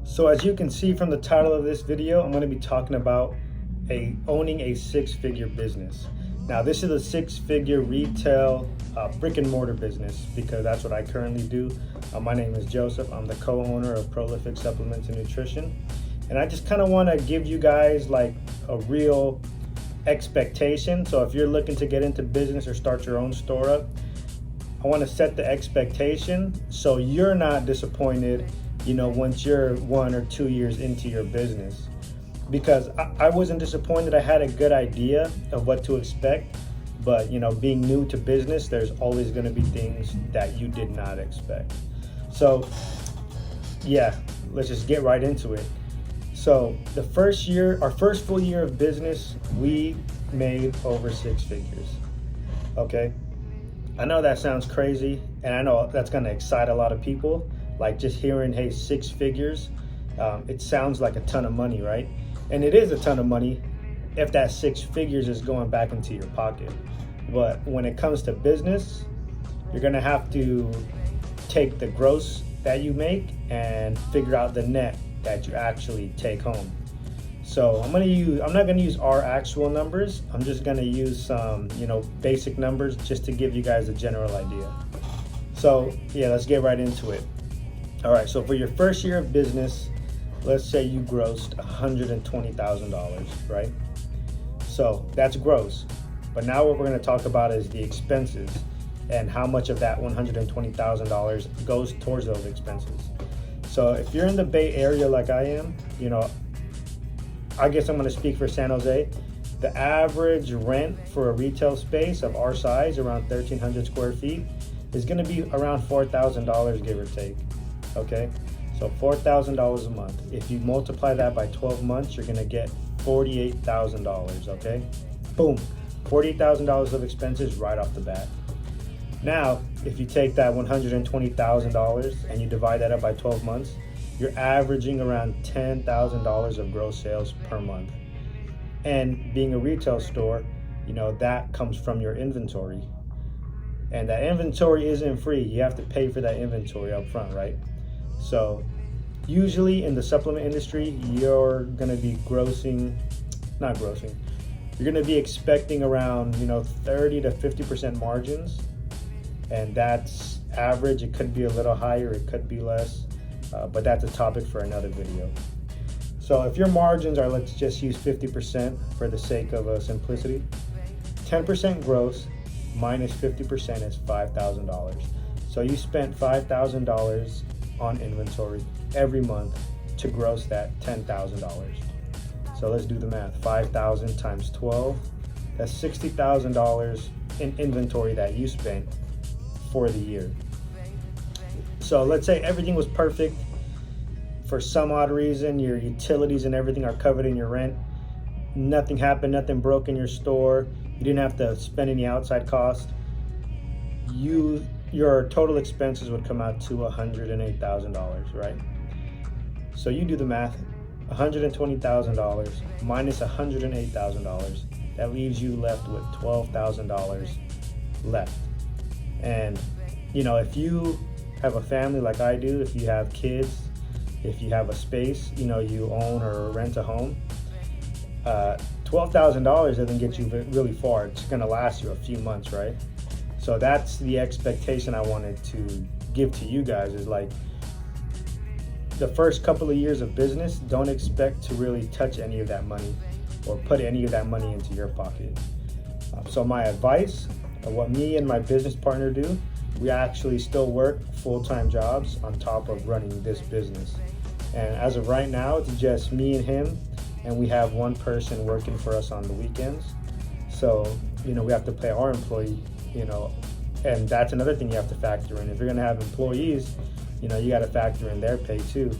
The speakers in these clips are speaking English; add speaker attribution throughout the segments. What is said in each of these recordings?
Speaker 1: So as you can see from the title of this video, I'm going to be talking about owning a six-figure business. Now this is a six-figure retail brick and mortar business because that's what I currently do. My name is Joseph. I'm the co-owner of Prolific Supplements and Nutrition. And I just kind of want to give you guys like a real expectation. So if you're looking to get into business or start your own store up, I want to set the expectation so you're not disappointed, once you're 1 or 2 years into your business. Because I wasn't disappointed. I had a good idea of what to expect, but being new to business, there's always going to be things that you did not expect. So yeah, let's just get right into it. So the first year, our first full year of business, we made over six figures. Okay. I know that sounds crazy, and I know that's going to excite a lot of people. Like just hearing, hey, six figures, it sounds like a ton of money, right? And it is a ton of money if that six figures is going back into your pocket. But when it comes to business, you're going to have to take the gross that you make and figure out the net that you actually take home. So I'm not going to use our actual numbers. I'm just going to use some, basic numbers just to give you guys a general idea. So yeah, let's get right into it. All right, so for your first year of business, let's say you grossed $120,000, right? So that's gross. But now what we're going to talk about is the expenses and how much of that $120,000 goes towards those expenses. So if you're in the Bay Area like I am, I guess I'm going to speak for San Jose. The average rent for a retail space of our size, around 1,300 square feet, is going to be around $4,000, give or take. Okay, so $4,000 a month. If you multiply that by 12 months, you're going to get $48,000. Okay, boom, $48,000 of expenses right off the bat. Now, if you take that $120,000 and you divide that up by 12 months, you're averaging around $10,000 of gross sales per month. And being a retail store, that comes from your inventory. And that inventory isn't free. You have to pay for that inventory up front, right? So usually in the supplement industry, you're going to be you're going to be expecting around, 30 to 50% margins. And that's average. It could be a little higher, it could be less. But that's a topic for another video. So if your margins are, let's just use 50% for the sake of simplicity, 10% gross minus 50% is $5,000. So you spent $5,000 on inventory every month to gross that $10,000. So let's do the math. 5,000 times 12, that's $60,000 in inventory that you spent for the year. So let's say everything was perfect. For some odd reason, your utilities and everything are covered in your rent. Nothing happened, nothing broke in your store. You didn't have to spend any outside cost. Your total expenses would come out to $108,000, right? So you do the math, $120,000 minus $108,000. That leaves you left with $12,000 left. And if you have a family like I do, if you have kids, if you have a space, you own or rent a home, $12,000 doesn't get you really far. It's going to last you a few months, right? So that's the expectation I wanted to give to you guys, is like the first couple of years of business, don't expect to really touch any of that money or put any of that money into your pocket. So my advice, what me and my business partner do, we actually still work full-time jobs on top of running this business. And as of right now, it's just me and him, and we have one person working for us on the weekends. So, we have to pay our employee, and that's another thing you have to factor in. If you're gonna have employees, you got to factor in their pay too.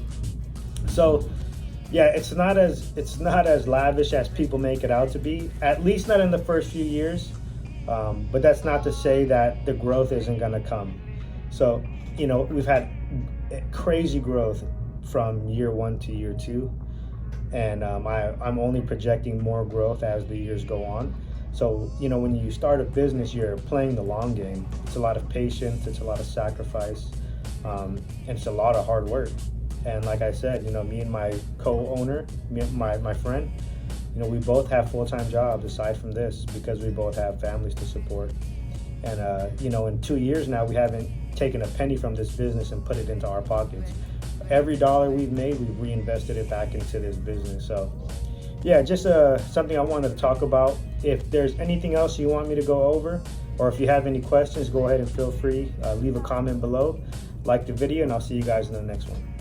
Speaker 1: So yeah, it's not as lavish as people make it out to be, at least not in the first few years. But that's not to say that the growth isn't gonna come. So, we've had crazy growth from year 1 to year 2. And I'm only projecting more growth as the years go on. So, when you start a business, you're playing the long game. It's a lot of patience, it's a lot of sacrifice, and it's a lot of hard work. And like I said, me and my co-owner, my friend, we both have full-time jobs aside from this because we both have families to support. And in 2 years now, we haven't taken a penny from this business and put it into our pockets. Every dollar we've made, we've reinvested it back into this business. So yeah, just something I wanted to talk about. If there's anything else you want me to go over, or if you have any questions, go ahead and feel free, leave a comment below, like the video, and I'll see you guys in the next one.